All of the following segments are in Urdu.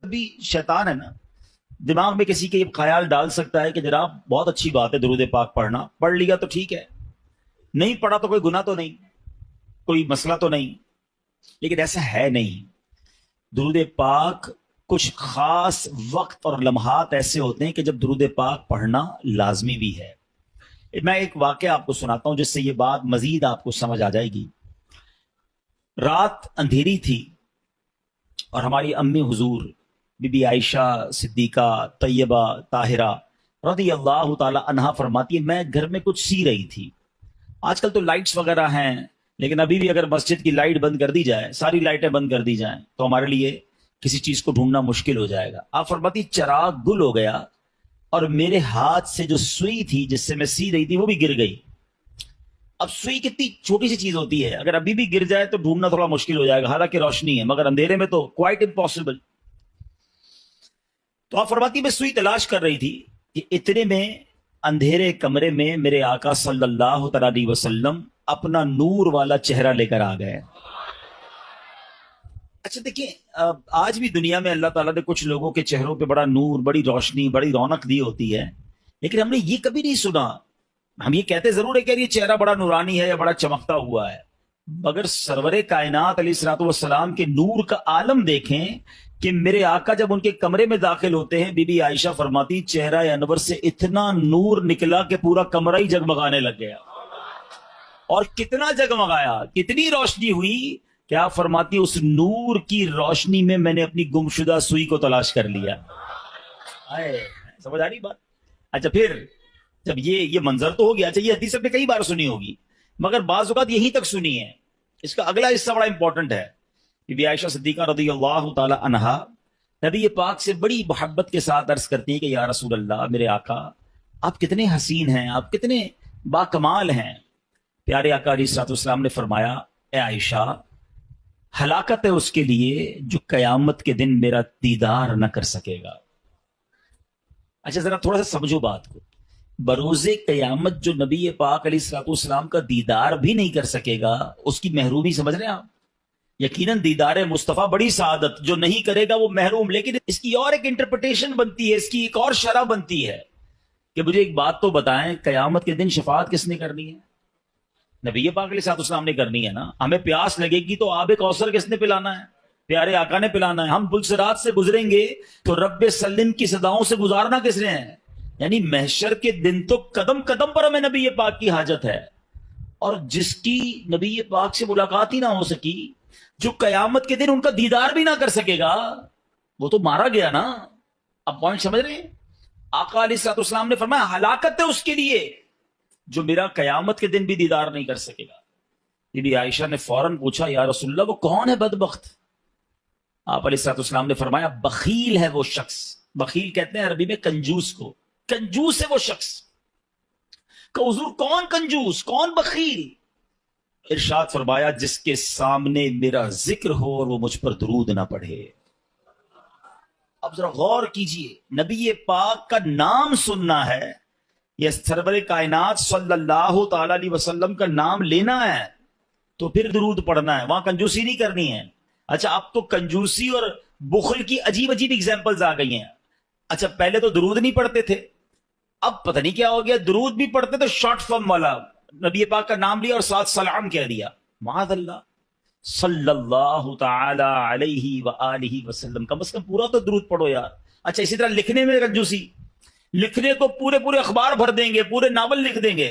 بھی شیطان ہے نا، دماغ میں کسی کے یہ خیال ڈال سکتا ہے کہ جناب بہت اچھی بات ہے درود پاک پڑھنا، پڑھ لیا تو ٹھیک ہے، نہیں پڑھا تو کوئی گناہ تو نہیں، کوئی مسئلہ تو نہیں. لیکن ایسا ہے نہیں. درود پاک کچھ خاص وقت اور لمحات ایسے ہوتے ہیں کہ جب درود پاک پڑھنا لازمی بھی ہے. میں ایک واقعہ آپ کو سناتا ہوں جس سے یہ بات مزید آپ کو سمجھ آ جائے گی. رات اندھیری تھی اور ہماری امی حضور بی بی عائشہ صدیقہ طیبہ طاہرہ رضی اللہ تعالی عنہا فرماتی ہے میں گھر میں کچھ سی رہی تھی. آج کل تو لائٹس وغیرہ ہیں، لیکن ابھی بھی اگر مسجد کی لائٹ بند کر دی جائے، ساری لائٹیں بند کر دی جائیں تو ہمارے لیے کسی چیز کو ڈھونڈنا مشکل ہو جائے گا. آپ فرماتی چراغ گل ہو گیا اور میرے ہاتھ سے جو سوئی تھی جس سے میں سی رہی تھی وہ بھی گر گئی. اب سوئی کتنی چھوٹی سی چیز ہوتی ہے، اگر ابھی بھی گر جائے تو ڈھونڈنا تھوڑا مشکل ہو جائے گا، حالانکہ روشنی ہے، مگر اندھیرے میں تو کوائٹ امپاسبل. تو آپ فرماتی میں سوئی تلاش کر رہی تھی کہ اتنے میں اندھیرے کمرے میں میرے آقا صلی اللہ علیہ وسلم اپنا نور والا چہرہ لے کر آ گئے. اچھا دیکھیں، آج بھی دنیا میں اللہ تعالیٰ نے کچھ لوگوں کے چہروں پہ بڑا نور، بڑی روشنی، بڑی رونق دی ہوتی ہے، لیکن ہم نے یہ کبھی نہیں سنا. ہم یہ کہتے ضرور ہے کہ یہ چہرہ بڑا نورانی ہے یا بڑا چمکتا ہوا ہے، مگر سرور کائنات علیہ الصلوۃ والسلام کے نور کا عالم دیکھیں کہ میرے آقا جب ان کے کمرے میں داخل ہوتے ہیں، بی بی عائشہ فرماتی چہرہ انور سے اتنا نور نکلا کہ پورا کمرہ ہی جگمگانے لگ گیا. اور کتنا جگمگایا، کتنی روشنی ہوئی کہ آپ فرماتی اس نور کی روشنی میں نے اپنی گمشدہ سوئی کو تلاش کر لیا. سمجھ آ رہی بات؟ اچھا پھر جب یہ منظر تو ہو گیا، اچھا یہ حدیث آپ نے کئی بار سنی ہوگی مگر بعض اوقات یہیں تک سنی ہے. اس کا اگلا حصہ بڑا امپورٹنٹ ہے. بی بی عائشہ صدیقہ رضی اللہ تعالی عنہا نبی پاک سے بڑی محبت کے ساتھ عرض کرتی ہیں کہ یا رسول اللہ، میرے آقا آپ کتنے حسین ہیں، آپ کتنے باکمال ہیں. پیارے آقا علیہ الصلوۃ والسلام نے فرمایا اے عائشہ، ہلاکت ہے اس کے لیے جو قیامت کے دن میرا دیدار نہ کر سکے گا. اچھا ذرا تھوڑا سا سمجھو بات کو. بروز قیامت جو نبی پاک علیہ الصلوۃ والسلام کا دیدار بھی نہیں کر سکے گا، اس کی محرومی سمجھ رہے ہیں آپ؟ یقیناً دیدار مصطفیٰ بڑی سعادت، جو نہیں کرے گا وہ محروم. لیکن اس کی اور ایک انٹرپریٹیشن بنتی ہے، اس کی ایک اور شرح بنتی ہے کہ مجھے ایک بات تو بتائیں، قیامت کے دن شفاعت کس نے کرنی ہے؟ نبی پاک علیہ الصلوۃ والسلام نے کرنی ہے نا. ہمیں پیاس لگے گی تو آب کوثر کس نے پلانا ہے؟ پیارے آقا نے پلانا ہے. ہم پلسرات سے گزریں گے تو رب سلم کی صداؤں سے گزارنا کس نے ہے؟ یعنی محشر کے دن تو قدم قدم پر ہمیں نبی پاک کی حاجت ہے. اور جس کی نبی پاک سے ملاقات ہی نہ ہو سکی، جو قیامت کے دن ان کا دیدار بھی نہ کر سکے گا، وہ تو مارا گیا نا. اب پوائنٹ سمجھ رہے ہیں؟ آقا علیہ الصلوۃ والسلام نے فرمایا ہلاکت ہے اس کے لیے جو میرا قیامت کے دن بھی دیدار نہیں کر سکے گا. بی بی عائشہ نے فوراً پوچھا یا رسول اللہ وہ کون ہے بدبخت؟ آپ علیہ الصلوۃ والسلام نے فرمایا بخیل ہے وہ شخص. بخیل کہتے ہیں عربی میں کنجوس کو. کنجوس ہے وہ شخص. کہ حضور کون کنجوس، کون بخیل؟ ارشاد فرمایا جس کے سامنے میرا ذکر ہو اور وہ مجھ پر درود نہ پڑھے. اب ذرا غور کیجئے، نبی پاک کا نام سننا ہے یا سرور کائنات صلی اللہ تعالی علیہ وسلم کا نام لینا ہے تو پھر درود پڑھنا ہے، وہاں کنجوسی نہیں کرنی ہے. اچھا اب تو کنجوسی اور بخل کی عجیب عجیب ایگزامپلز آ گئی ہیں. اچھا پہلے تو درود نہیں پڑھتے تھے، اب پتہ نہیں کیا ہو گیا، درود بھی پڑھتے تو شارٹ فارم والا، نبی پاک کا نام لیا اور ساتھ سلام کہہ دیا. معاذ اللہ، صلی اللہ تعالی علیہ وآلہ وسلم، کم از کم پورا تو درود پڑھو یار. اچھا اسی طرح لکھنے میں کنجوسی، لکھنے کو پورے پورے اخبار بھر دیں گے، پورے ناول لکھ دیں گے،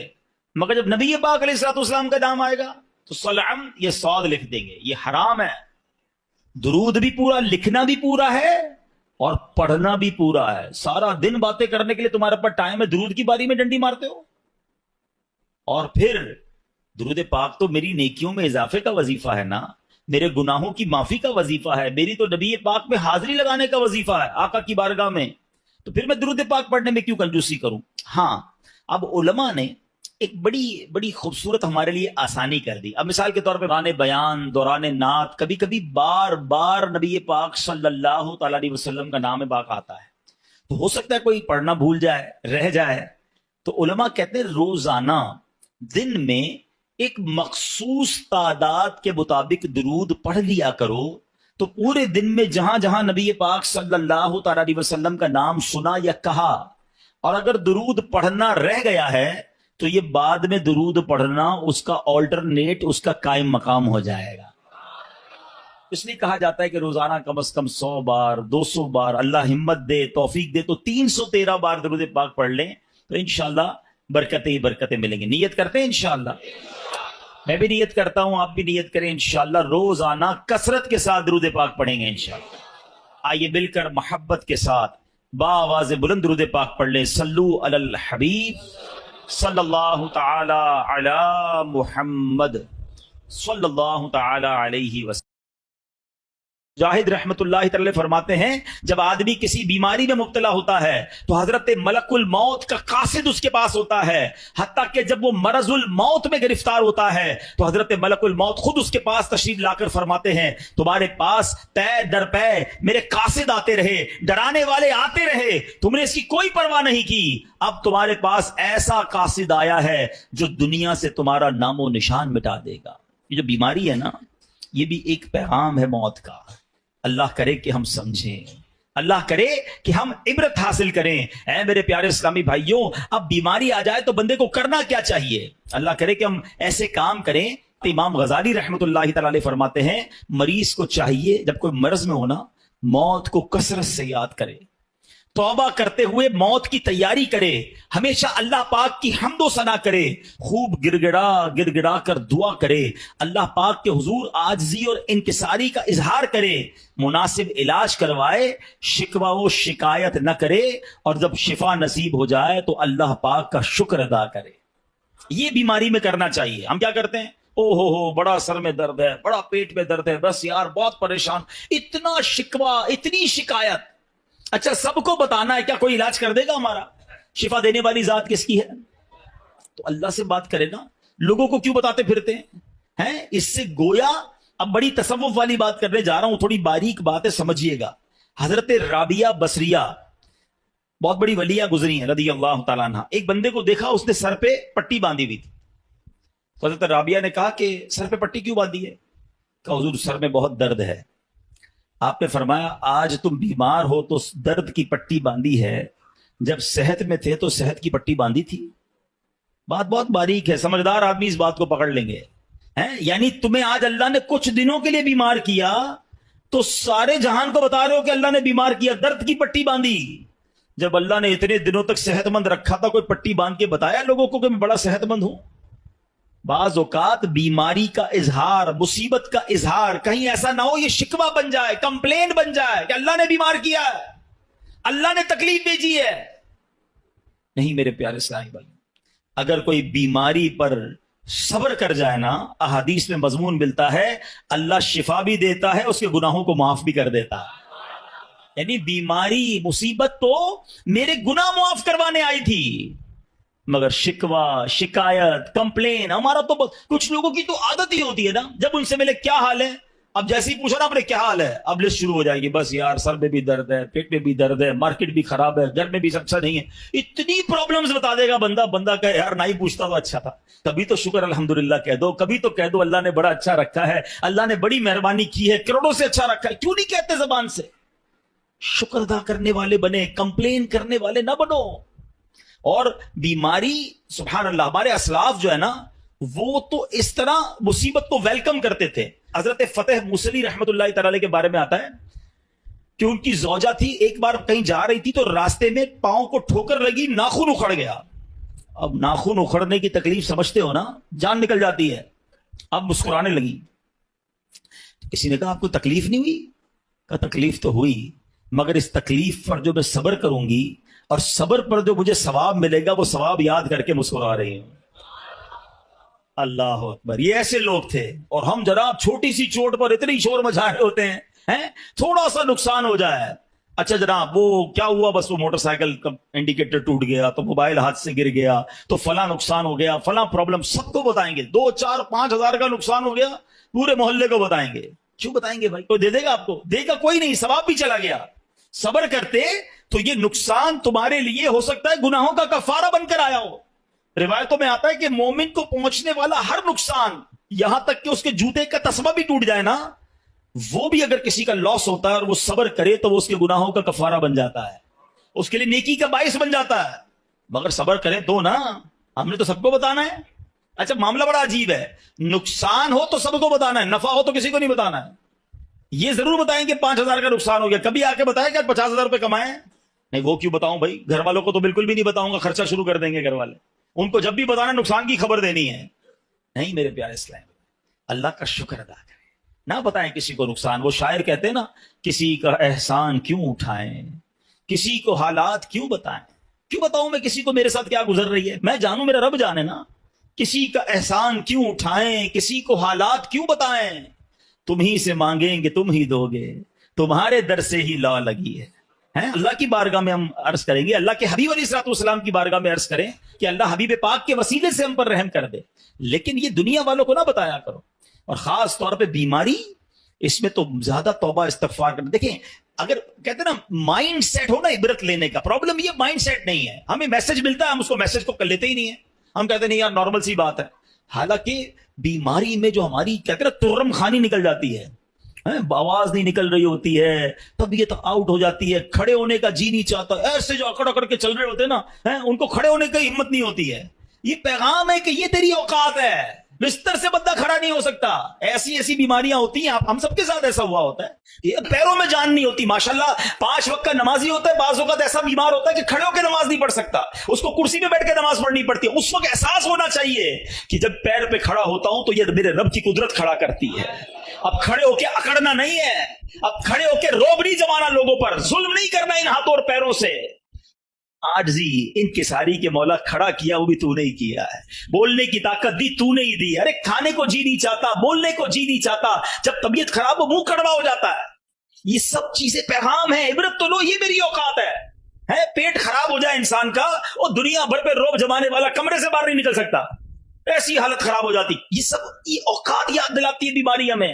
مگر جب نبی پاک علیہ الصلوۃ والسلام کا نام آئے گا تو سلام یہ صاد لکھ دیں گے. یہ حرام ہے. درود بھی پورا، لکھنا بھی پورا ہے اور پڑھنا بھی پورا ہے. سارا دن باتیں کرنے کے لیے تمہارے پاس ٹائم ہے، درود کی باری میں ڈنڈی مارتے ہو. اور پھر درود پاک تو میری نیکیوں میں اضافے کا وظیفہ ہے نا، میرے گناہوں کی معافی کا وظیفہ ہے، میری تو نبی پاک میں حاضری لگانے کا وظیفہ ہے آقا کی بارگاہ میں. تو پھر میں درود پاک پڑھنے میں کیوں کنجوسی کروں؟ ہاں اب علماء نے ایک بڑی خوبصورت ہمارے لیے آسانی کر دی. اب مثال کے طور پہ دوران بیان، دوران نعت، کبھی کبھی بار بار نبی پاک صلی اللہ تعالی علیہ وسلم کا نام پاک آتا ہے، تو ہو سکتا ہے کوئی پڑھنا بھول جائے، رہ جائے. تو علماء کہتے ہیں روزانہ دن میں ایک مخصوص تعداد کے مطابق درود پڑھ لیا کرو تو پورے دن میں جہاں جہاں نبی پاک صلی اللہ تعالی علیہ وسلم کا نام سنا یا کہا، اور اگر درود پڑھنا رہ گیا ہے تو یہ بعد میں درود پڑھنا اس کا آلٹرنیٹ، اس کا قائم مقام ہو جائے گا۔ اس لیے کہا جاتا ہے کہ روزانہ کم از کم 100 بار 200 بار، اللہ ہمت دے توفیق دے تو 313 بار درود پاک پڑھ لیں تو انشاءاللہ برکتیں ہی برکتیں ملیں گی۔ نیت کرتے ہیں انشاءاللہ، میں بھی نیت کرتا ہوں، آپ بھی نیت کریں انشاءاللہ روزانہ کثرت کے ساتھ درود پاک پڑھیں گے انشاءاللہ۔ آئیے مل کر محبت کے ساتھ بآواز بلند درود پاک پڑھ لیں۔ صلو علی الحبیب صلی اللہ تعالی علی محمد صلی اللہ تعالی علیہ وسلم۔ جاہد رحمت اللہ تعالی فرماتے ہیں جب آدمی کسی بیماری میں مبتلا ہوتا ہے تو حضرت ملک الموت کا قاصد اس کے پاس ہوتا ہے، حتیٰ کہ جب وہ مرض الموت میں گرفتار ہوتا ہے تو حضرت ملک الموت خود اس کے پاس تشریف لا کر فرماتے ہیں تمہارے پاس پے در پے میرے قاصد آتے رہے، ڈرانے والے آتے رہے، تم نے اس کی کوئی پرواہ نہیں کی، اب تمہارے پاس ایسا قاصد آیا ہے جو دنیا سے تمہارا نام و نشان مٹا دے گا۔ یہ جو بیماری ہے نا، یہ بھی ایک پیغام ہے موت کا۔ اللہ کرے کہ ہم سمجھیں، اللہ کرے کہ ہم عبرت حاصل کریں۔ اے میرے پیارے اسلامی بھائیوں، اب بیماری آ جائے تو بندے کو کرنا کیا چاہیے؟ اللہ کرے کہ ہم ایسے کام کریں۔ تو امام غزالی رحمت اللہ تعالی علیہ فرماتے ہیں مریض کو چاہیے جب کوئی مرض میں ہونا موت کو کثرت سے یاد کرے، توبہ کرتے ہوئے موت کی تیاری کرے، ہمیشہ اللہ پاک کی حمد و ثنا کرے، خوب گڑ گڑا کر دعا کرے، اللہ پاک کے حضور عاجزی اور انکساری کا اظہار کرے، مناسب علاج کروائے، شکوہ و شکایت نہ کرے، اور جب شفا نصیب ہو جائے تو اللہ پاک کا شکر ادا کرے۔ یہ بیماری میں کرنا چاہیے۔ ہم کیا کرتے ہیں؟ او ہو بڑا سر میں درد ہے، بڑا پیٹ میں درد ہے، بس یار بہت پریشان، اتنا شکوہ اتنی شکایت۔ اچھا سب کو بتانا ہے، کیا کوئی علاج کر دے گا ہمارا؟ شفا دینے والی ذات کس کی ہے؟ تو اللہ سے بات کرے نا، لوگوں کو کیوں بتاتے پھرتے ہیں؟ اس سے گویا اب بڑی تصوف والی بات کرنے جا رہا ہوں، تھوڑی باریک بات ہے سمجھیے گا۔ حضرت رابعہ بصریہ بہت بڑی ولیہ گزری ہیں رضی اللہ تعالیٰ عنہ۔ ایک بندے کو دیکھا اس نے سر پہ پٹی باندھی ہوئی تھی، حضرت رابعہ نے کہا کہ سر پہ پٹی کیوں باندھی ہے؟ کہا حضور سر میں بہت درد ہے۔ آپ نے فرمایا آج تم بیمار ہو تو درد کی پٹی باندھی ہے، جب صحت میں تھے تو صحت کی پٹی باندھی تھی؟ بات بہت باریک ہے، سمجھدار آدمی اس بات کو پکڑ لیں گے۔ یعنی تمہیں آج اللہ نے کچھ دنوں کے لیے بیمار کیا تو سارے جہان کو بتا رہے ہو کہ اللہ نے بیمار کیا، درد کی پٹی باندھی۔ جب اللہ نے اتنے دنوں تک صحت مند رکھا تھا، کوئی پٹی باندھ کے بتایا لوگوں کو کہ میں بڑا صحت مند ہوں؟ بعض اوقات بیماری کا اظہار، مصیبت کا اظہار کہیں ایسا نہ ہو یہ شکوہ بن جائے، کمپلین بن جائے کہ اللہ نے بیمار کیا ہے، اللہ نے تکلیف بھیجی ہے۔ نہیں میرے پیارے اسلامی بھائی، اگر کوئی بیماری پر صبر کر جائے نا، احادیث میں مضمون ملتا ہے اللہ شفا بھی دیتا ہے، اس کے گناہوں کو معاف بھی کر دیتا ہے۔ یعنی بیماری مصیبت تو میرے گناہ معاف کروانے آئی تھی، مگر شکوہ شکایت کمپلین ہمارا تو کچھ لوگوں کی تو عادت ہی ہوتی ہے نا، جب ان سے ملے کیا حال ہے، اب جیسے ہی پوچھا نا اپنے کیا حال ہے، اب لسٹ شروع ہو جائے گی، بس یار سر میں بھی درد ہے، پیٹ میں بھی درد ہے، مارکیٹ بھی خراب ہے، گھر میں بھی اچھا نہیں ہے، اتنی پرابلمز بتا دے گا بندہ کہ یار نہ ہی پوچھتا تو اچھا تھا۔ کبھی تو شکر الحمدللہ کہہ دو، کبھی تو کہہ دو اللہ نے بڑا اچھا رکھا ہے، اللہ نے بڑی مہربانی کی ہے، کروڑوں سے اچھا رکھا ہے۔ کیوں نہیں کہتے زبان سے؟ شکر ادا کرنے والے بنے، کمپلین کرنے والے نہ بنو۔ اور بیماری سبحان اللہ، ہمارے اسلاف جو ہے نا وہ تو اس طرح مصیبت کو ویلکم کرتے تھے۔ حضرت فتح موصلی رحمت اللہ تعالی کے بارے میں آتا ہے کہ ان کی زوجہ تھی، ایک بار کہیں جا رہی تھی تو راستے میں پاؤں کو ٹھوکر لگی، ناخن اکھڑ گیا۔ اب ناخن اکھڑنے کی تکلیف سمجھتے ہو نا، جان نکل جاتی ہے۔ اب مسکرانے لگی۔ کسی نے کہا آپ کو تکلیف نہیں ہوئی؟ کہا تکلیف تو ہوئی، مگر اس تکلیف پر جو میں صبر کروں گی اور صبر پر جو مجھے ثواب ملے گا وہ ثواب یاد کر کے مسکرا رہی ہوں۔ اللہ اکبر، یہ ایسے لوگ تھے۔ اور ہم جناب چھوٹی سی چوٹ پر اتنی شور مچا رہے ہوتے ہیں، تھوڑا سا نقصان ہو جائے، اچھا جناب وہ کیا ہوا، بس وہ موٹر سائیکل کا انڈیکیٹر ٹوٹ گیا تو موبائل ہاتھ سے گر گیا تو فلاں نقصان ہو گیا، فلاں پرابلم، سب کو بتائیں گے۔ 2 4 5 ہزار کا نقصان ہو گیا پورے محلے کو بتائیں گے۔ کیوں بتائیں گے بھائی؟ کوئی دے دے گا آپ کو؟ دے گا کوئی نہیں، ثواب بھی چلا گیا۔ صبر کرتے تو یہ نقصان تمہارے لیے ہو سکتا ہے گناہوں کا کفارہ بن کر آیا ہو۔ روایتوں میں آتا ہے کہ مومن کو پہنچنے والا ہر نقصان، یہاں تک کہ اس کے جوتے کا تسبہ بھی ٹوٹ جائے نا، وہ بھی اگر کسی کا لاس ہوتا ہے اور وہ صبر کرے تو وہ اس کے گناہوں کا کفارہ بن جاتا ہے، اس کے لیے نیکی کا باعث بن جاتا ہے، مگر صبر کریں تو نا، ہم نے تو سب کو بتانا ہے۔ اچھا معاملہ بڑا عجیب ہے، نقصان ہو تو سب کو بتانا ہے، نفع ہو تو کسی کو نہیں بتانا ہے۔ یہ ضرور بتائیں کہ 5,000 کا نقصان ہو گیا، کبھی آ کے بتائیں کہ 50,000 روپے کمائے ہیں؟ نہیں، وہ کیوں بتاؤں بھائی، گھر والوں کو تو بالکل بھی نہیں بتاؤں گا، خرچہ شروع کر دیں گے گھر والے، ان کو جب بھی بتانا نقصان کی خبر دینی ہے۔ نہیں میرے پیارے اسلام، اللہ کا شکر ادا کریں، نہ بتائیں کسی کو نقصان۔ وہ شاعر کہتے ہیں نا، کسی کا احسان کیوں اٹھائیں، کسی کو حالات کیوں بتائیں، کیوں بتاؤں میں کسی کو میرے ساتھ کیا گزر رہی ہے، میں جانوں میرا رب جانے نا۔ کسی کا احسان کیوں اٹھائیں، کسی کو حالات کیوں بتائیں، تم ہی سے مانگیں گے تم ہی دو گے، تمہارے در سے ہی لا لگی ہے۔ اللہ کی بارگاہ میں ہم عرض کریں گے، اللہ کے حبیب علیہ الصلوۃ والسلام کی بارگاہ میں عرض کریں کہ اللہ حبیب پاک کے وسیلے سے ہم پر رحم کر دے، لیکن یہ دنیا والوں کو نہ بتایا کرو، اور خاص طور پہ بیماری، اس میں تو زیادہ توبہ استغفار کرنا۔ دیکھیں، اگر کہتے ہیں نا مائنڈ سیٹ ہو نا عبرت لینے کا، پرابلم یہ مائنڈ سیٹ نہیں ہے، ہمیں میسج ملتا ہے ہم اس کو میسج کو کر لیتے ہی نہیں ہے، ہم کہتے ہیں نہیں یار نارمل سی بات ہے، حالانکہ بیماری میں جو ہماری کہتے ہیں نا ترم خانی نکل جاتی ہے، آواز نہیں نکل رہی ہوتی ہے، طبیعت آؤٹ ہو جاتی ہے، کھڑے ہونے کا جی نہیں چاہتا، ایسے جو اکڑ اکڑ کے چل رہے ہوتے ہیں نا، ان کو کھڑے ہونے کی ہمت نہیں ہوتی ہے۔ یہ پیغام ہے کہ یہ تیری اوقات ہے، بستر سے بندہ کھڑا نہیں ہو سکتا۔ ایسی ایسی بیماریاں ہوتی ہیں، ہم سب کے ساتھ ایسا ہوا ہوتا ہے، یہ پیروں میں جان نہیں ہوتی۔ ماشاءاللہ 5 وقت کا نمازی ہوتا ہے، بعض اوقات ایسا بیمار ہوتا ہے کہ کھڑے ہو کے نماز نہیں پڑھ سکتا، اس کو کرسی پہ بیٹھ کے نماز پڑھنی پڑتی ہے۔ اس وقت احساس ہونا چاہیے کہ جب پیر پہ کھڑا ہوتا ہوں تو یہ میرے رب کی قدرت کھڑا کرتی ہے۔ اب کھڑے ہو کے اکڑنا نہیں ہے، اب کھڑے ہو کے روب نہیں جمانا لوگوں پر، ظلم نہیں کرنا ان ہاتھوں اور پیروں سے۔ عاجزی انکساری کے مولا کھڑا کیا، وہ بھی تو نہیں کیا ہے، بولنے کی طاقت دی تو نہیں دی، ارے کھانے کو جی نہیں چاہتا، بولنے کو جی نہیں چاہتا، جب طبیعت خراب ہو منہ کڑوا ہو جاتا ہے۔ یہ سب چیزیں پیغام ہے، عبرت تو لو، یہ میری اوقات ہے۔ پیٹ خراب ہو جائے انسان کا، وہ دنیا بھر پہ روب جمانے والا کمرے سے باہر نہیں نکل سکتا، ایسی حالت خراب ہو جاتی۔ یہ سب یہ اوقات یاد دلاتی ہے بیماری ہمیں،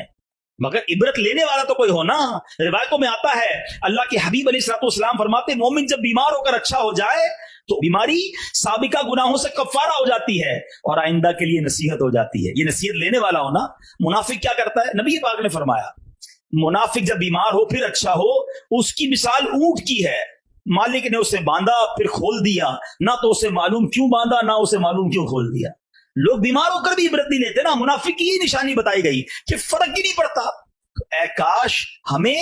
مگر عبرت لینے والا تو کوئی ہو نا۔ روایتوں میں آتا ہے اللہ کے حبیب علیہ الصلوۃ والسلام فرماتے مومن جب بیمار ہو کر اچھا ہو جائے تو بیماری سابقہ گناہوں سے کفارہ ہو جاتی ہے اور آئندہ کے لیے نصیحت ہو جاتی ہے۔ یہ نصیحت لینے والا ہونا۔ منافق کیا کرتا ہے، نبی پاک نے فرمایا منافق جب بیمار ہو پھر اچھا ہو، اس کی مثال اونٹ کی ہے، مالک نے اسے باندھا پھر کھول دیا، نہ تو اسے معلوم کیوں باندھا نہ اسے معلوم کیوں کھول دیا۔ لوگ بیمار ہو کر بھی عبرت نہیں لیتے نا۔ منافق کی یہ نشانی بتائی گئی کہ فرق ہی نہیں پڑتا۔ اے کاش ہمیں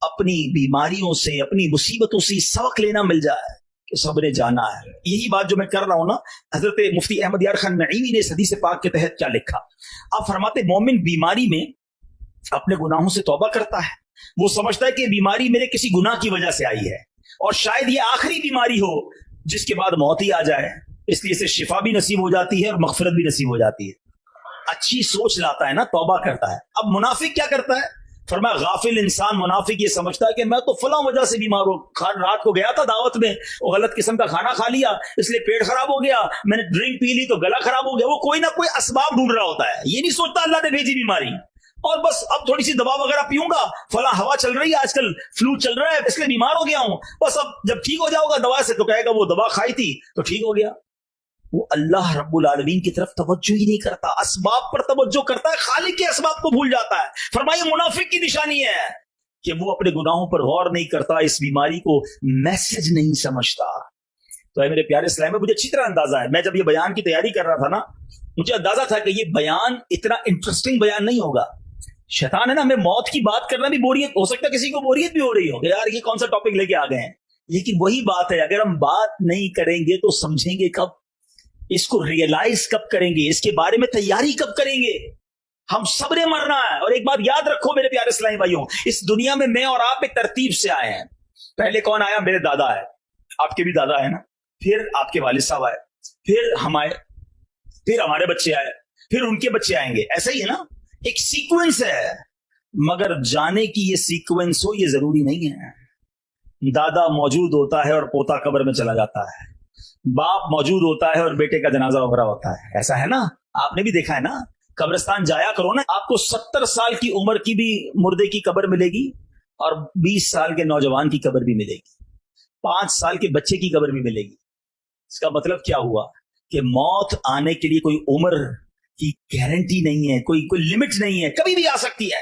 اپنی بیماریوں سے، اپنی مصیبتوں سے سبق لینا مل جائے کہ صبر جانا ہے۔ یہی بات جو میں کر رہا ہوں نا، حضرت مفتی احمد یار خان نعیمی نے اس حدیث پاک کے تحت کیا لکھا، آپ فرماتے مومن بیماری میں اپنے گناہوں سے توبہ کرتا ہے، وہ سمجھتا ہے کہ بیماری میرے کسی گناہ کی وجہ سے آئی ہے اور شاید یہ آخری بیماری ہو جس کے بعد موت ہی آ جائے، اس لیے اسے شفا بھی نصیب ہو جاتی ہے اور مغفرت بھی نصیب ہو جاتی ہے۔ اچھی سوچ لاتا ہے نا، توبہ کرتا ہے۔ اب منافق کیا کرتا ہے، فرمایا غافل انسان منافق یہ سمجھتا ہے کہ میں تو فلاں وجہ سے بیمار ہوں، رات کو گیا تھا دعوت میں، وہ غلط قسم کا کھانا کھا لیا اس لیے پیٹ خراب ہو گیا، میں نے ڈرنک پی لی تو گلا خراب ہو گیا۔ وہ کوئی نہ کوئی اسباب ڈھونڈ رہا ہوتا ہے، یہ نہیں سوچتا اللہ نے بھیجی بیماری، اور بس اب تھوڑی سی دوا وغیرہ پیوں گا، فلاں ہوا چل رہی ہے آج کل، فلو چل رہا ہے اس لیے بیمار ہو گیا ہوں، بس اب جب ٹھیک ہو جاؤ گا دوا سے تو کہے گا وہ دوا کھائی تھی تو ٹھیک ہو گیا۔ وہ اللہ رب العالمین کی طرف توجہ ہی نہیں کرتا، اسباب پر توجہ کرتا ہے، خالق کے اسباب کو بھول جاتا ہے۔ فرمائیے منافق کی نشانی ہے کہ وہ اپنے گناہوں پر غور نہیں کرتا، اس بیماری کو میسج نہیں سمجھتا۔ تو اے میرے پیارے اسلام میں مجھے اچھی طرح اندازہ ہے، میں جب یہ بیان کی تیاری کر رہا تھا نا، مجھے اندازہ تھا کہ یہ بیان اتنا انٹرسٹنگ بیان نہیں ہوگا۔ شیطان ہے نا، ہمیں موت کی بات کرنا بھی بوریت ہو سکتا ہے، کسی کو بوریت بھی ہو رہی ہو کہ یار یہ کون سا ٹاپک لے کے آ گئے ہیں، لیکن وہی بات ہے، اگر ہم بات نہیں کریں گے تو سمجھیں گے کب، اس کو ریئلائز کب کریں گے، اس کے بارے میں تیاری کب کریں گے؟ ہم سب نے مرنا ہے۔ اور ایک بات یاد رکھو میرے پیارے اسلامی بھائیوں، اس دنیا میں میں اور آپ ایک ترتیب سے آئے ہیں۔ پہلے کون آیا؟ میرے دادا ہے، آپ کے بھی دادا ہے نا، پھر آپ کے والد صاحب آئے، پھر ہم آئے، پھر ہمارے بچے آئے، پھر ان کے بچے آئیں گے، ایسا ہی ہے نا، ایک سیکوینس ہے۔ مگر جانے کی یہ سیکوینس ہو یہ ضروری نہیں ہے۔ دادا موجود ہوتا ہے اور پوتا قبر میں چلا جاتا ہے، باپ موجود ہوتا ہے اور بیٹے کا جنازہ وغیرہ ہوتا ہے، ایسا ہے نا، آپ نے بھی دیکھا ہے نا۔ قبرستان جایا کرو نا، آپ کو 70 سال کی عمر کی بھی مردے کی قبر ملے گی اور 20 سال کے نوجوان کی قبر بھی ملے گی، 5 سال کے بچے کی قبر بھی ملے گی۔ اس کا مطلب کیا ہوا کہ موت آنے کے لیے کوئی عمر کی گارنٹی نہیں ہے، کوئی لمٹ نہیں ہے، کبھی بھی آ سکتی ہے۔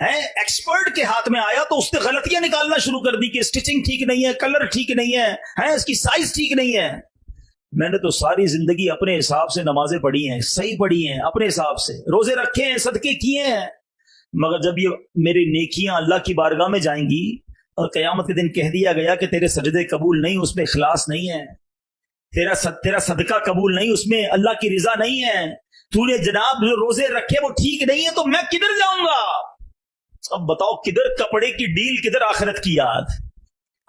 ہے ایکسپرٹ کے ہاتھ میں آیا تو اس نے غلطیاں نکالنا شروع کر دی کہ اسٹچنگ ٹھیک نہیں ہے, کلر ٹھیک نہیں ہے, اس کی سائز ٹھیک نہیں ہے. میں نے تو ساری زندگی اپنے حساب سے نمازیں پڑھی ہیں, صحیح پڑھی ہیں, اپنے حساب سے روزے رکھے ہیں, صدقے کیے ہیں, مگر جب یہ میری نیکیاں اللہ کی بارگاہ میں جائیں گی اور قیامت کے دن کہہ دیا گیا کہ تیرے سجدے قبول نہیں, اس میں اخلاص نہیں ہے, تیرا صدقہ قبول نہیں, اس میں اللہ کی رضا نہیں ہے, تو نے جناب جو روزے رکھے وہ ٹھیک نہیں ہے, تو میں کدھر جاؤں گا؟ اب بتاؤ کدھر کپڑے کی ڈیل, کدھر آخرت کی یاد؟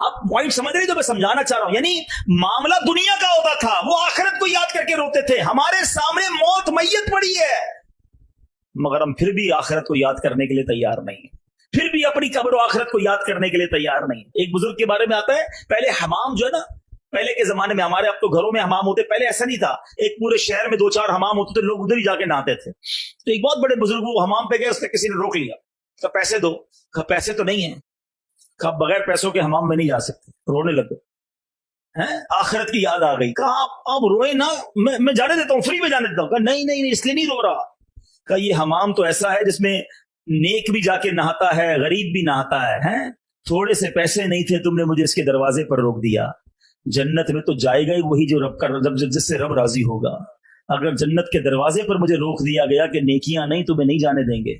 آپ پوائنٹ سمجھ رہے جو میں سمجھانا چاہ رہا ہوں. یعنی معاملہ دنیا کا ہوتا تھا, وہ آخرت کو یاد کر کے روتے تھے. ہمارے سامنے موت میت پڑی ہے, مگر ہم پھر بھی آخرت کو یاد کرنے کے لیے تیار نہیں, پھر بھی اپنی قبر و آخرت کو یاد کرنے کے لیے تیار نہیں. ایک بزرگ کے بارے میں آتا ہے, پہلے حمام جو ہے نا, پہلے کے زمانے میں, ہمارے اب تو گھروں میں حمام ہوتے, پہلے ایسا نہیں تھا, ایک پورے شہر میں 2-4 حمام ہوتے تھے, لوگ ادھر ہی جا کے نہاتے تھے. تو ایک بہت بڑے بزرگ وہ حمام پہ گئے, اس نے کسی نے روک لیا, کہ پیسے دو. کہ پیسے تو نہیں ہیں, کہ بغیر پیسوں کے حمام میں نہیں جا سکتے. رونے لگ گئے, آخرت کی یاد آ گئی. کہا آپ روئے نا, میں جانے دیتا ہوں, فری میں جانے دیتا ہوں. کہا نہیں اس لیے نہیں رو رہا, کہ یہ حمام تو ایسا ہے جس میں نیک بھی جا کے نہاتا ہے, غریب بھی نہاتا ہے. تھوڑے سے پیسے نہیں تھے, تم نے مجھے اس کے دروازے پر روک دیا. جنت میں تو جائے گا ہی وہی جو رب کا جس سے رب راضی ہوگا. اگر جنت کے دروازے پر مجھے روک دیا گیا کہ نیکیاں نہیں, تمہیں نہیں جانے دیں گے,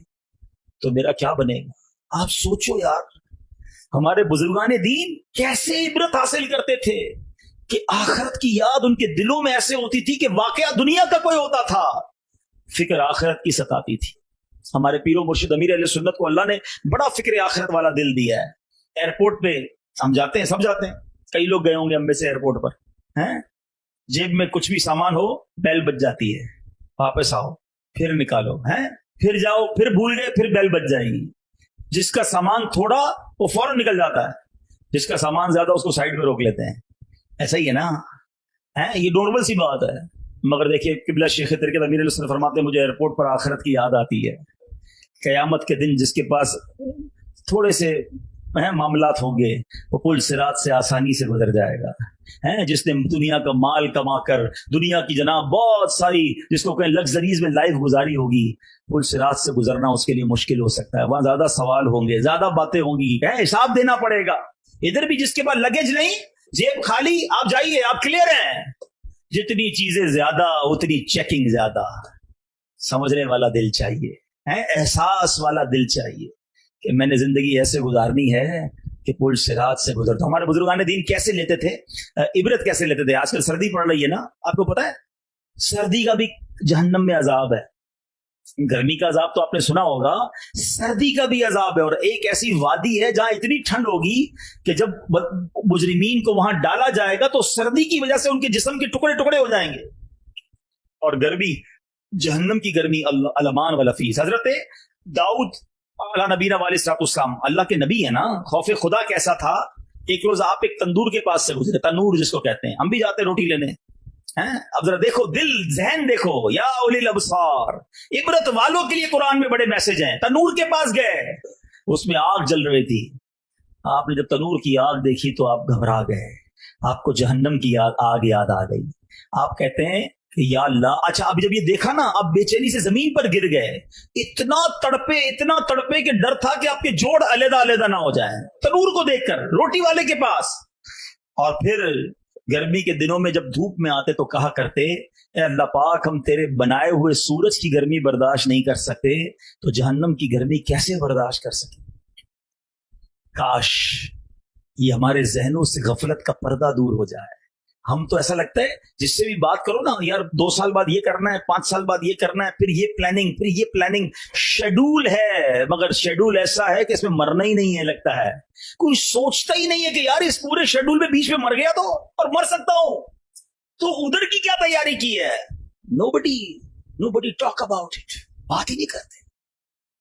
تو میرا کیا بنے گا؟ آپ سوچو یار, ہمارے بزرگان دین کیسے عبرت حاصل کرتے تھے کہ آخرت کی یاد ان کے دلوں میں ایسے ہوتی تھی کہ واقعہ دنیا کا کوئی ہوتا تھا, فکر آخرت کی ستاتی تھی. ہمارے پیر و مرشد امیر اہل سنت کو اللہ نے بڑا فکر آخرت والا دل دیا ہے. ایئرپورٹ پہ ہم جاتے ہیں, سب جاتے ہیں, کئی لوگ گئے ہوں گے ہم میں سے ایئرپورٹ پر, جیب میں کچھ بھی سامان ہو, بیل بج جاتی ہے, واپس آؤ, پھر نکالو, پھر جاؤ, پھر بھول گئے, پھر بیل بج جائے گی. جس کا سامان تھوڑا وہ فوراً نکل جاتا ہے, جس کا سامان زیادہ اس کو سائڈ میں روک لیتے ہیں. ایسا ہی ہے نا, یہ نارمل سی بات ہے. مگر دیکھیے قبلہ شیخ ترکت امیر علیہ السلام فرماتے ہیں, مجھے ایئرپورٹ پر آخرت کی یاد آتی ہے. قیامت کے دن جس کے پاس تھوڑے سے معاملات ہوں گے, وہ پل صراط سے آسانی سے گزر جائے گا. جس نے دنیا کا مال کما کر دنیا کی جناب بہت ساری جس کو کہیں لگژریز میں لائف گزاری ہوگی, پل صراط سے گزرنا اس کے لیے مشکل ہو سکتا ہے. وہاں زیادہ سوال ہوں گے, زیادہ باتیں ہوں گی, حساب دینا پڑے گا. ادھر بھی جس کے پاس لگیج نہیں, جیب خالی, آپ جائیے, آپ کلیئر ہیں. جتنی چیزیں زیادہ اتنی چیکنگ زیادہ. سمجھنے والا دل چاہیے, احساس والا دل چاہیے کہ میں نے زندگی ایسے گزارنی ہے کہ پل صراط سے گزرتا. ہمارے بزرگان دین کیسے لیتے تھے عبرت, کیسے لیتے تھے؟ آج کل سردی پڑ رہی ہے نا, آپ کو پتا ہے سردی کا بھی جہنم میں عذاب ہے. گرمی کا عذاب تو آپ نے سنا ہوگا, سردی کا بھی عذاب ہے. اور ایک ایسی وادی ہے جہاں اتنی ٹھنڈ ہوگی کہ جب مجرمین کو وہاں ڈالا جائے گا تو سردی کی وجہ سے ان کے جسم کے ٹکڑے ٹکڑے ہو جائیں گے. اور گرمی, جہنم کی گرمی, الامان والفیس. حضرت داؤد علیہ نبینا علیہ الصلوۃ والسلام اللہ کے نبی ہے نا, خوف خدا کیسا تھا. ایک روز آپ ایک تندور کے پاس سے گزرے, تنور جس کو کہتے ہیں, ہم بھی جاتے روٹی لینے. اب ذرا دیکھو, دل ذہن دیکھو, یا اولی الابصار, عبرت والوں کے لیے قرآن میں بڑے میسج ہیں. تنور کے پاس گئے, اس میں آگ جل رہی تھی. آپ نے جب تنور کی آگ دیکھی تو آپ گھبرا گئے, آپ کو جہنم کی آگ یاد آ گئی. آپ کہتے ہیں کہ یا اللہ, اچھا اب جب یہ دیکھا نا, آپ بے چینی سے زمین پر گر گئے. اتنا تڑپے کہ ڈر تھا کہ آپ کے جوڑ علیحدہ علیحدہ نہ ہو جائیں تنور کو دیکھ کر, روٹی والے کے پاس. اور پھر گرمی کے دنوں میں جب دھوپ میں آتے تو کہا کرتے, اے اللہ پاک, ہم تیرے بنائے ہوئے سورج کی گرمی برداشت نہیں کر سکتے, تو جہنم کی گرمی کیسے برداشت کر سکتے. کاش یہ ہمارے ذہنوں سے غفلت کا پردہ دور ہو جائے. ہم تو ایسا لگتا ہے جس سے بھی بات کرو نا, یار 2 سال بعد یہ کرنا ہے, 5 سال بعد یہ کرنا ہے, پھر یہ پلاننگ, شیڈول ہے. مگر شیڈول ایسا ہے کہ اس میں مرنا ہی نہیں ہے. لگتا ہے کوئی سوچتا ہی نہیں ہے کہ یار اس پورے شیڈول میں بیچ میں مر گیا تو, اور مر سکتا ہوں, تو ادھر کی کیا تیاری کی ہے. nobody talk about it, بات ہی نہیں کرتے.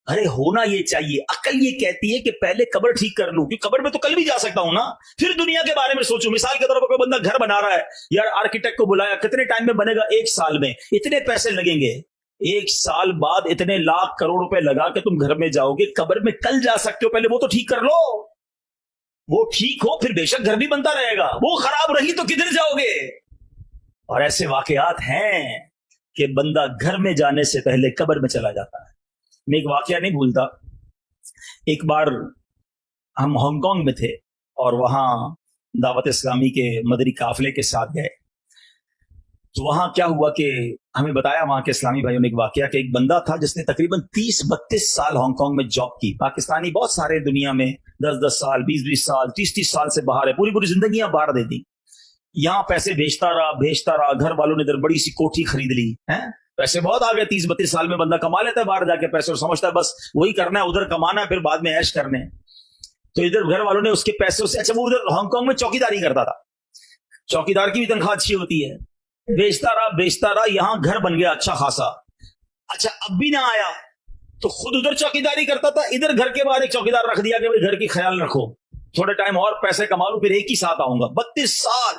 ارے ہونا یہ چاہیے. عقل یہ کہتی ہے کہ پہلے قبر ٹھیک کر لوں, کیونکہ قبر میں تو کل بھی جا سکتا ہوں نا, پھر دنیا کے بارے میں سوچوں. مثال کے طور پر کوئی بندہ گھر بنا رہا ہے, یار آرکیٹیکٹ کو بلایا, کتنے ٹائم میں بنے گا, 1 سال میں, اتنے پیسے لگیں گے. 1 سال بعد اتنے لاکھ کروڑ روپے لگا کے تم گھر میں جاؤ گے, قبر میں کل جا سکتے ہو, پہلے وہ تو ٹھیک کر لو. وہ ٹھیک ہو پھر بے شک گھر بھی بنتا رہے گا, وہ خراب رہی تو کدھر جاؤ گے. اور ایسے واقعات ہیں کہ بندہ گھر میں جانے سے پہلے قبر میں چلا جاتا ہے. میں ایک واقعہ نہیں بھولتا, ایک بار ہم ہانگ کانگ میں تھے اور وہاں دعوت اسلامی کے مدری قافلے کے ساتھ گئے. تو وہاں کیا ہوا کہ ہمیں بتایا وہاں کے اسلامی بھائیوں نے ایک واقعہ کہ ایک بندہ تھا جس نے تقریباً 30-32 سال ہانگ کانگ میں جاب کی. پاکستانی بہت سارے دنیا میں 10-10 سال 20-20 سال 30-30 سال سے باہر ہے, پوری زندگیاں باہر دے دی. یہاں پیسے بھیجتا رہا, گھر والوں نے ادھر بڑی سی کوٹھی خرید لی ہے, پیسے بہت آ گئے. 30-32 سال میں بندہ کما لیتا ہے باہر جا کے پیسے اور سمجھتا ہے بس وہی کرنا ہے, ادھر کمانا ہے, پھر بعد میں عیش کرنے. تو ادھر گھر والوں نے اس کے پیسوں سے, اچھا وہ ادھر ہانگ کانگ میں چوکیداری کرتا تھا, چوکیدار کی بھی تنخواہ اچھی ہوتی ہے, بیچتا رہا, یہاں گھر بن گیا اچھا خاصا. اچھا اب بھی نہ آیا تو خود ادھر چوکیداری کرتا تھا, ادھر گھر کے باہر ایک چوکیدار رکھ دیا کہ بھائی گھر کی خیال رکھو, تھوڑے ٹائم اور پیسے کما لوں پھر ایک ہی ساتھ آؤں گا. 32 سال.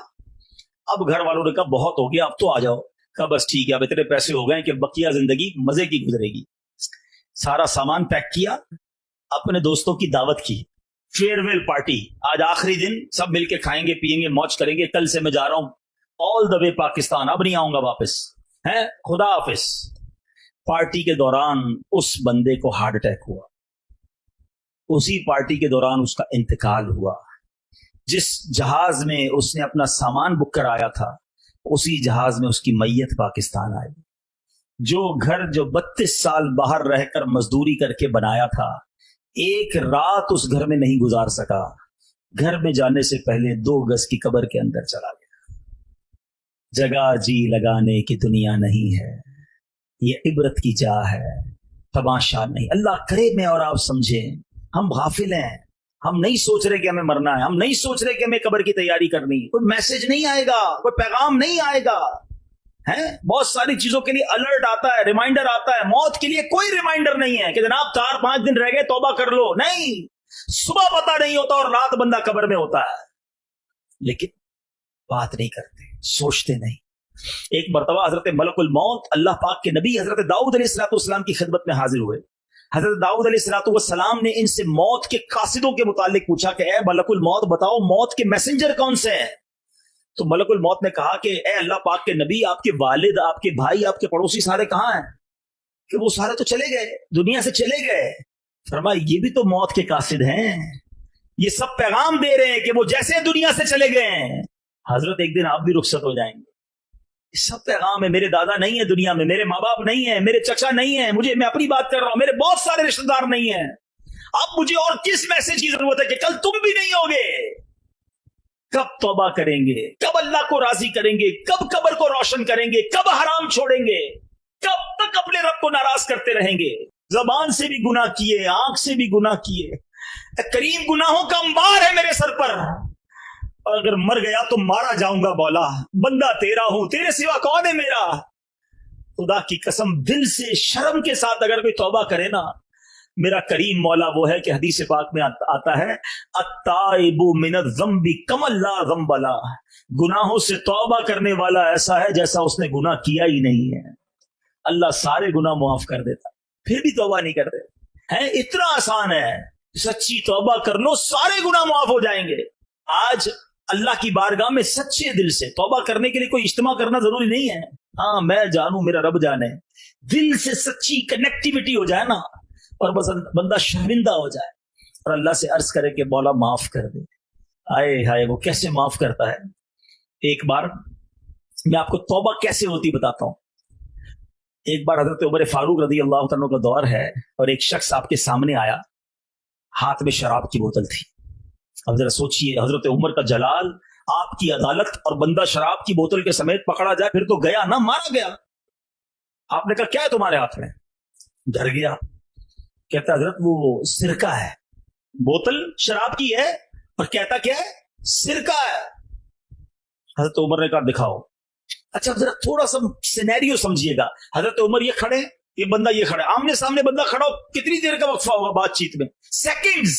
اب گھر والوں نے کہا بہت ہو گیا, اب تو آ جاؤ. کہا بس ٹھیک ہے, اب اتنے پیسے ہو گئے کہ بقیہ زندگی مزے کی گزرے گی. سارا سامان پیک کیا, اپنے دوستوں کی دعوت کی, فیئر ویل پارٹی, آج آخری دن سب مل کے کھائیں گے پیئیں گے موج کریں گے, کل سے میں جا رہا ہوں آل دا وے پاکستان, اب نہیں آؤں گا واپس, ہے خدا حافظ. پارٹی کے دوران اس بندے کو ہارٹ اٹیک ہوا, اسی پارٹی کے دوران اس کا انتقال ہوا. جس جہاز میں اس نے اپنا سامان بک کرایا تھا اسی جہاز میں اس کی میت پاکستان آئی. جو گھر جو 32 سال باہر رہ کر مزدوری کر کے بنایا تھا, ایک رات اس گھر میں نہیں گزار سکا, گھر میں جانے سے پہلے 2 گز کی قبر کے اندر چلا گیا. جگہ جی لگانے کی دنیا نہیں ہے, یہ عبرت کی جا ہے, تماشا نہیں. اللہ کرے میں اور آپ سمجھیں, ہم غافل ہیں, ہم نہیں سوچ رہے کہ ہمیں مرنا ہے, ہم نہیں سوچ رہے کہ ہمیں قبر کی تیاری کرنی, کوئی میسج نہیں آئے گا, کوئی پیغام نہیں آئے گا. بہت ساری چیزوں کے لیے الرٹ آتا ہے, ریمائنڈر آتا ہے, موت کے لیے کوئی ریمائنڈر نہیں ہے کہ جناب 4-5 دن رہ گئے توبہ کر لو. نہیں, صبح پتہ نہیں ہوتا اور رات بندہ قبر میں ہوتا ہے, لیکن بات نہیں کرتے, سوچتے نہیں. ایک مرتبہ حضرت ملک الموت اللہ پاک کے نبی حضرت داؤد علیہ السلام کی خدمت میں حاضر ہوئے. حضرت داؤد علیہ السلام نے ان سے موت کے قاصدوں کے متعلق پوچھا کہ اے ملک الموت بتاؤ موت کے میسنجر کون سے ہیں. تو ملک الموت نے کہا کہ اے اللہ پاک کے نبی, آپ کے والد, آپ کے بھائی, آپ کے پڑوسی سارے کہاں ہیں؟ کہ وہ سارے تو چلے گئے, دنیا سے چلے گئے. فرمایا یہ بھی تو موت کے قاصد ہیں, یہ سب پیغام دے رہے ہیں کہ وہ جیسے دنیا سے چلے گئے ہیں حضرت ایک دن آپ بھی رخصت ہو جائیں گے. یہ سب پیغام ہے. میرے دادا نہیں ہے دنیا میں, میرے ماں باپ نہیں ہیں, میرے چچا نہیں ہیں, میں اپنی بات کر رہا ہوں, میرے بہت سارے رشتہ دار نہیں ہیں. اب مجھے اور کس میسج کی ضرورت ہے کہ کل تم بھی نہیں ہوگے. کب توبہ کریں گے, کب اللہ کو راضی کریں گے, کب قبر کو روشن کریں گے, کب حرام چھوڑیں گے, کب تک اپنے رب کو ناراض کرتے رہیں گے. زبان سے بھی گناہ کیے, آنکھ سے بھی گناہ کیے, کریم گناہوں کا انبار ہے میرے سر پر, اور اگر مر گیا تو مارا جاؤں گا. مولا بندہ تیرا ہوں, تیرے سوا کون ہے میرا. خدا کی قسم دل سے شرم کے ساتھ اگر کوئی توبہ کرے نا, میرا کریم مولا وہ ہے کہ حدیث پاک میں آتا ہے التائب من الذنب کمن لا ذنب له, گناہوں سے توبہ کرنے والا ایسا ہے جیسا اس نے گناہ کیا ہی نہیں ہے. اللہ سارے گناہ معاف کر دیتا, پھر بھی توبہ نہیں کرتے ہیں. اتنا آسان ہے, سچی توبہ کر لو سارے گناہ معاف ہو جائیں گے. آج اللہ کی بارگاہ میں سچے دل سے توبہ کرنے کے لیے کوئی اجتماع کرنا ضروری نہیں ہے. ہاں میں جانوں میرا رب جانے, دل سے سچی کنیکٹیوٹی ہو جائے نا, اور بس بندہ شرمندہ ہو جائے اور اللہ سے عرض کرے کہ مولا معاف کر دے. آئے ہائے وہ کیسے معاف کرتا ہے. ایک بار میں آپ کو توبہ کیسے ہوتی بتاتا ہوں. ایک بار حضرت عمر فاروق رضی اللہ عنہ کا دور ہے اور ایک شخص آپ کے سامنے آیا, ہاتھ میں شراب کی بوتل تھی. اب ذرا سوچئے حضرت عمر کا جلال, آپ کی عدالت, اور بندہ شراب کی بوتل کے سمیت پکڑا جائے پھر تو گیا نہ, مارا گیا. آپ نے کہا کیا ہے تمہارے ہاتھ میں؟ ڈر گیا. کہتا حضرت وہ سرکہ ہے. بوتل شراب کی ہے اور کہتا کیا ہے؟ سرکہ ہے. حضرت عمر نے کہا دکھاؤ. اچھا ذرا تھوڑا سا سینیریو سمجھیے گا. حضرت عمر یہ کھڑے, یہ بندہ یہ کھڑا, آمنے سامنے بندہ کھڑا ہو, کتنی دیر کا وقفہ ہوگا بات چیت میں؟ سیکنڈز.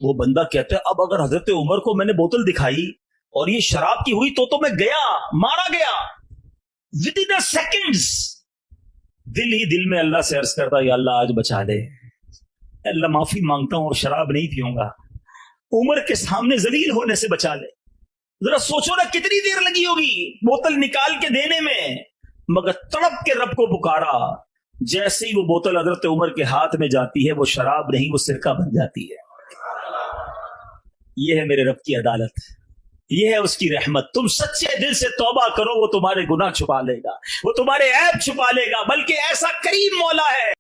وہ بندہ کہتا ہے اب اگر حضرت عمر کو میں نے بوتل دکھائی اور یہ شراب کی ہوئی تو میں گیا, مارا گیا. ود ان سیکنڈز دل ہی دل میں اللہ سے عرض کرتا یا اللہ آج بچا لے, اللہ معافی مانگتا ہوں اور شراب نہیں پیوں گا, عمر کے سامنے ذلیل ہونے سے بچا لے. ذرا سوچو نا کتنی دیر لگی ہوگی بوتل نکال کے دینے میں, مگر تڑپ کے رب کو پکارا, جیسے ہی وہ بوتل حضرت عمر کے ہاتھ میں جاتی ہے وہ شراب نہیں وہ سرکہ بن جاتی ہے. یہ ہے میرے رب کی عدالت، یہ ہے اس کی رحمت. تم سچے دل سے توبہ کرو، وہ تمہارے گناہ چھپا لے گا، وہ تمہارے عیب چھپا لے گا، بلکہ ایسا کریم مولا ہے